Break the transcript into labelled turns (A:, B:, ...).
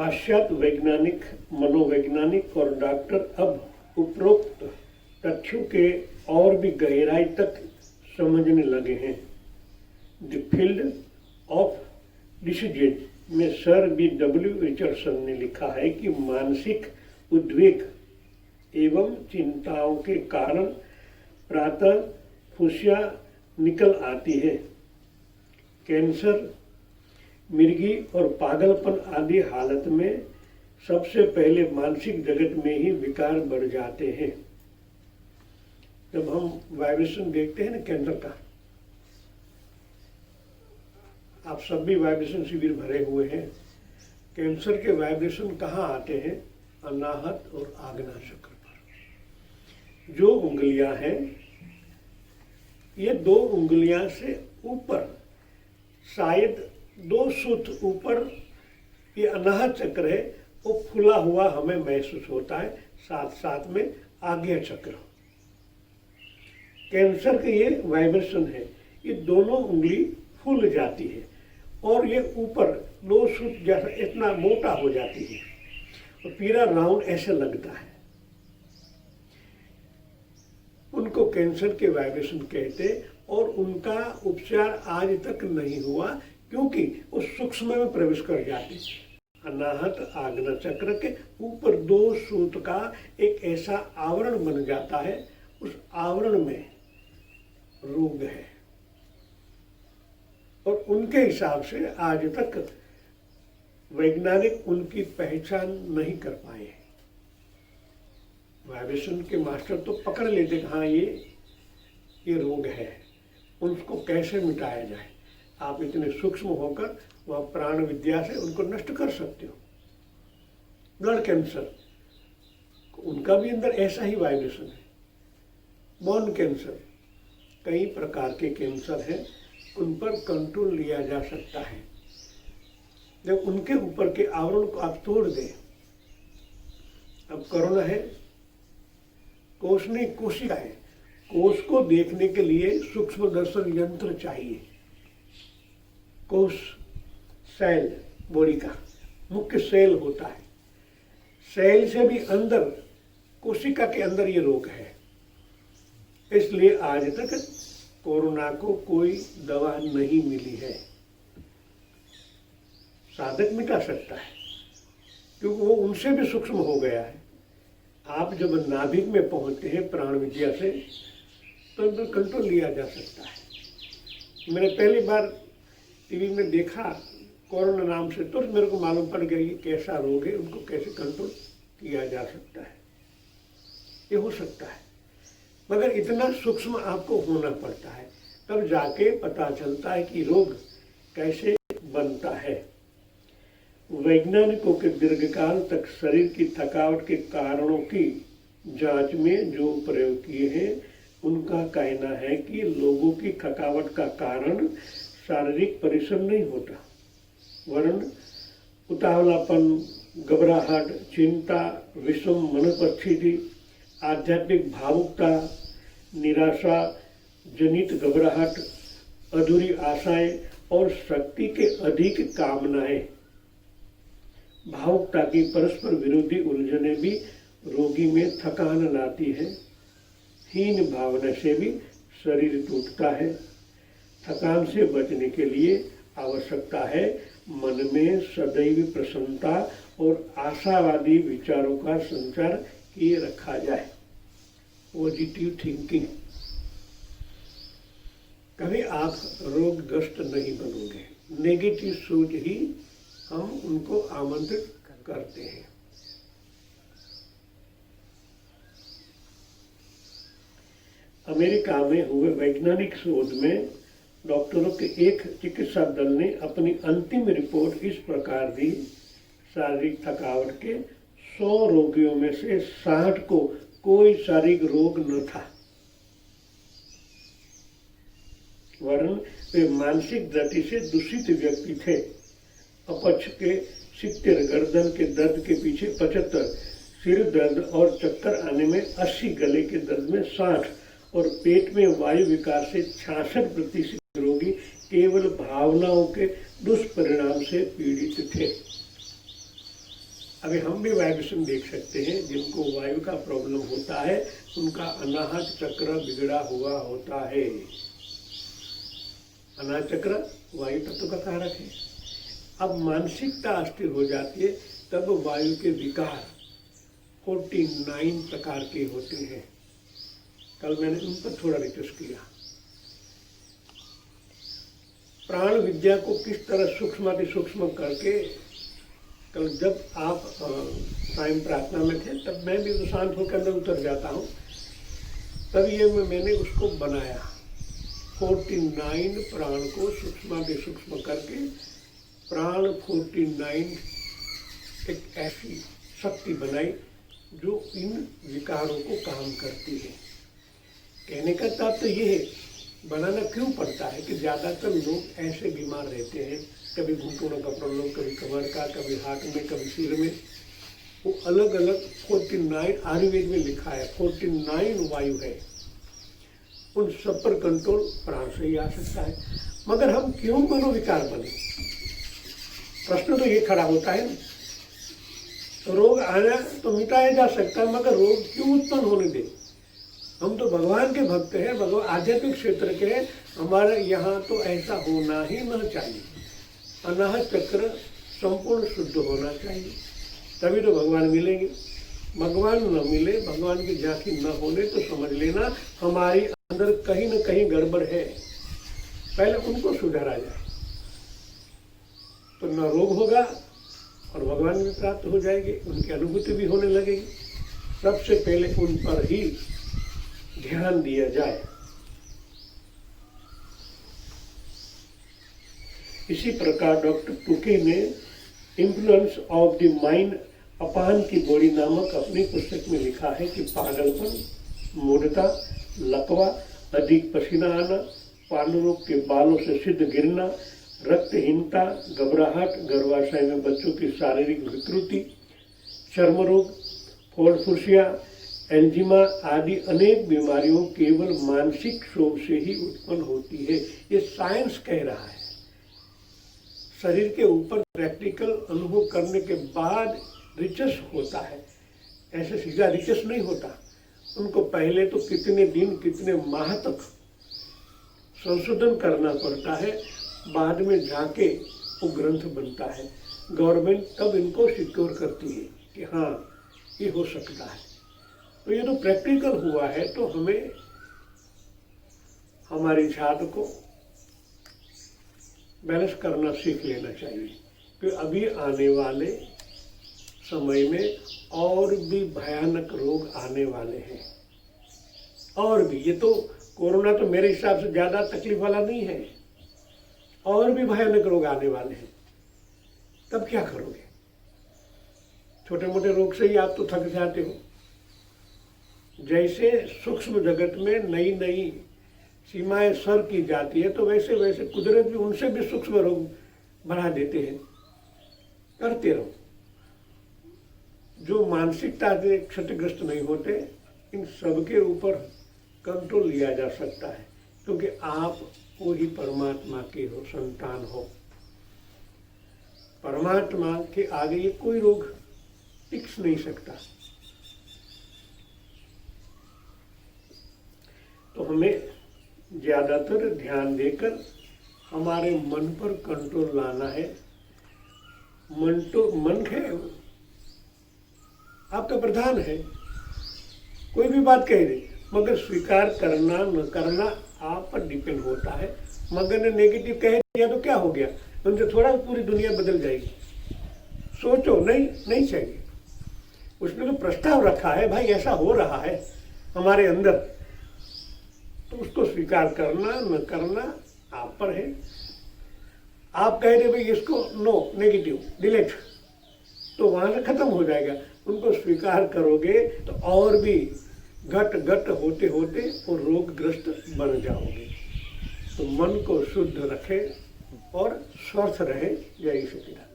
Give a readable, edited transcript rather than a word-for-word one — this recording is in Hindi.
A: पाश्चात्य वैज्ञानिक, मनोवैज्ञानिक और डॉक्टर अब उपरोक्त तथ्यों के और भी गहराई तक समझने लगे हैं। द फील्ड ऑफ डिसीजेज में सर B.W. रिचर्डसन ने लिखा है कि मानसिक उद्वेग एवं चिंताओं के कारण प्रातः फुस्सियाँ निकल आती है। कैंसर, मिर्गी और पागलपन आदि हालत में सबसे पहले मानसिक जगत में ही विकार बढ़ जाते हैं। जब हम वाइब्रेशन देखते हैं ना कैंसर का, आप सब भी वाइब्रेशन शिविर भरे हुए हैं। कैंसर के वाइब्रेशन कहाँ आते हैं? अनाहत और आज्ञा चक्र पर। जो उंगलियां हैं, ये 2 उंगलियां से ऊपर, शायद 2 सूत ऊपर ये अनाहत चक्र है, वो फूला हुआ हमें महसूस होता है। साथ साथ में आज्ञा चक्र, कैंसर के ये वाइब्रेशन है। ये दोनों उंगली फूल जाती है और ये ऊपर 2 सूत जैसा इतना मोटा हो जाती है और पूरा राउंड ऐसे लगता है। उनको कैंसर के वाइब्रेशन कहते और उनका उपचार आज तक नहीं हुआ, क्योंकि वो सूक्ष्म में प्रवेश कर जाती। अनाहत आज्ञा चक्र के ऊपर 2 सूत का एक ऐसा आवरण बन जाता है, उस आवरण में रोग है और उनके हिसाब से आज तक वैज्ञानिक उनकी पहचान नहीं कर पाए। वाइब्रेशन के मास्टर तो पकड़ लेते कि हाँ ये रोग है, उसको कैसे मिटाया जाए। आप इतने सूक्ष्म होकर वह प्राण विद्या से उनको नष्ट कर सकते हो। ब्लड कैंसर, उनका भी अंदर ऐसा ही वाइब्रेशन है। बोन कैंसर, कई प्रकार के कैंसर हैं, उन पर कंट्रोल लिया जा सकता है जब उनके ऊपर के आवरण को आप तोड़ दें। अब कोरोना है, कोष नहीं कोशिका है। कोष को देखने के लिए सूक्ष्म दर्शन यंत्र चाहिए। कोष सेल बॉडी का मुख्य सेल होता है। सेल से भी अंदर, कोशिका के अंदर ये रोग है। इसलिए आज तक कोरोना को कोई दवा नहीं मिली है। साधक मिटा सकता है क्योंकि वो उनसे भी सूक्ष्म हो गया है। आप जब नाभिक में पहुंचते हैं प्राण विद्या से, तो अंदर कंट्रोल लिया जा सकता है। मैंने पहली बार टीवी में देखा कोरोना नाम से, तो मेरे को मालूम पड़ गया ये कैसा रोग है, उनको कैसे कंट्रोल किया जा सकता है। ये हो सकता है, मगर इतना सूक्ष्म आपको होना पड़ता है, तब जाके पता चलता है कि रोग कैसे बनता है। वैज्ञानिकों के दीर्घकाल तक शरीर की थकावट के कारणों की जांच में जो प्रयोग किए हैं, उनका कहना है कि लोगों की थकावट का कारण शारीरिक परिश्रम नहीं होता, वरन उतावलापन, घबराहट, चिंता, विषम मनोपस्थिति, आध्यात्मिक भावुकता, निराशा जनित घबराहट, अधूरी आशाएं और शक्ति के अधिक कामनाएं, भावुकता की परस्पर विरोधी उलझने भी रोगी में थकान लाती है। हीन भावना से भी शरीर टूटता है। थकान से बचने के लिए आवश्यकता है मन में सदैव प्रसन्नता और आशावादी विचारों का संचार किए रखा जाए। Positive thinking. कभी आप रोगग्रस्त नहीं बनोगे। नेगेटिव सोच ही हम उनको आमंत्रित करते हैं। अमेरिका में हुए वैज्ञानिक शोध में डॉक्टरों के एक चिकित्सा दल ने अपनी अंतिम रिपोर्ट इस प्रकार दी। शारीरिक थकावट के 100 रोगियों में से 60 को कोई शारीरिक रोग न था, वरन वे मानसिक दृष्टि से दूषित व्यक्ति थे। अपच के 70, गर्दन के दर्द के पीछे 75, सिर दर्द और चक्कर आने में 80, गले के दर्द में 60 और पेट में वायु विकार से 66% रोगी केवल भावनाओं के दुष्परिणाम से पीड़ित थे। अभी हम भी वाइब्रेशन देख सकते हैं। जिनको वायु का प्रॉब्लम होता है उनका अनाहत चक्र बिगड़ा हुआ होता है। अनाहत चक्र वायु तत्व का कारक है। अब मानसिकता अस्थिर हो जाती है, तब वायु के विकार 49 प्रकार के होते हैं। कल मैंने उन पर थोड़ा रिसर्च किया। प्राण विद्या को किस तरह सूक्ष्म सूक्ष्म करके, कल जब आप टाइम प्रार्थना में थे तब मैं भी तो शांत होकर अंदर उतर जाता हूँ, तब ये मैंने उसको बनाया। 49 प्राण को सूक्ष्म करके प्राण 49 एक ऐसी शक्ति बनाई जो इन विकारों को काम करती है। कहने का तात्पर्य ये है, बनाना क्यों पड़ता है कि ज़्यादातर लोग ऐसे बीमार रहते हैं, कभी घुटनों का प्रॉब्लम, कभी कमर का, कभी हाथ में, कभी सिर में। वो अलग अलग 49 आयुर्वेद में लिखा है, 49 वायु है। उन सब पर कंट्रोल प्राण से ही आ सकता है। मगर हम क्यों मनोविकार बने? प्रश्न तो ये खड़ा होता है। रोग आना तो मिटाया जा सकता है, मगर रोग क्यों उत्पन्न होने दे? हम तो भगवान के भक्त हैं, भगवान आध्यात्मिक क्षेत्र के हैं। हमारे यहाँ तो ऐसा होना ही न चाहिए। अनाहत चक्र संपूर्ण शुद्ध होना चाहिए, तभी तो भगवान मिलेंगे। भगवान न मिले, भगवान की झांकी न होने, तो समझ लेना हमारी अंदर कहीं न कहीं गड़बड़ है। पहले उनको सुधारा जाए तो न रोग होगा और भगवान भी प्राप्त हो जाएंगे, उनकी अनुभूति भी होने लगेगी। सबसे पहले उन पर ही ध्यान दिया जाए। इसी प्रकार डॉक्टर टुके ने इन्फ्लुएंस ऑफ द माइंड अपान की बॉडी नामक अपनी पुस्तक में लिखा है कि पागलपन, मूढ़ता, लकवा, अधिक पसीना आना, पांडु रोग के बालों से सिद्ध गिरना, रक्तहीनता, घबराहट, गर्भाशय में बच्चों की शारीरिक विकृति, चर्म रोग, फोड़ फुंसियाँ, एल्जिमा आदि अनेक बीमारियों केवल मानसिक क्षोभ से ही उत्पन्न होती है। ये साइंस कह रहा है। शरीर के ऊपर प्रैक्टिकल अनुभव करने के बाद रिसर्च होता है, ऐसे सीधा रिसर्च नहीं होता। उनको पहले तो कितने दिन, कितने माह तक संशोधन करना पड़ता है, बाद में जाके वो ग्रंथ बनता है। गवर्नमेंट तब इनको सिक्योर करती है कि हाँ ये हो सकता है। तो ये तो प्रैक्टिकल हुआ है, तो हमें हमारी छात्र को बैलेंस करना सीख लेना चाहिए कि अभी आने वाले समय में और भी भयानक रोग आने वाले हैं। और भी, ये तो कोरोना तो मेरे हिसाब से ज़्यादा तकलीफ वाला नहीं है, और भी भयानक रोग आने वाले हैं। तब क्या करोगे? छोटे मोटे रोग से ही आप तो थक जाते हो। जैसे सूक्ष्म जगत में नई नई सीमाएं सर की जाती है, तो वैसे वैसे कुदरत भी उनसे भी सूक्ष्म रोग बढ़ा देते हैं। करते रहो। जो मानसिकता से क्षतिग्रस्त नहीं होते, इन सबके ऊपर कंट्रोल लिया जा सकता है, क्योंकि आप वो ही परमात्मा के हो, संतान हो। परमात्मा के आगे ये कोई रोग टिक नहीं सकता। तो हमें ज़्यादातर ध्यान देकर हमारे मन पर कंट्रोल लाना है। मन है आपका प्रधान है, कोई भी बात कह दे, मगर स्वीकार करना न करना आप पर डिपेंड होता है। मगर ने नेगेटिव कह दिया तो क्या हो गया? उनसे थोड़ा पूरी दुनिया बदल जाएगी। सोचो, नहीं चाहिए। उसने तो प्रस्ताव रखा है, भाई ऐसा हो रहा है हमारे अंदर, तो उसको स्वीकार करना न करना आप पर है। आप कह रहे भाई इसको नो, नेगेटिव, डिलीट, तो वहां से खत्म हो जाएगा। उनको स्वीकार करोगे तो और भी घट होते होते वो रोगग्रस्त बन जाओगे। तो मन को शुद्ध रखें और स्वस्थ रहे। जय सच्चिदानंद।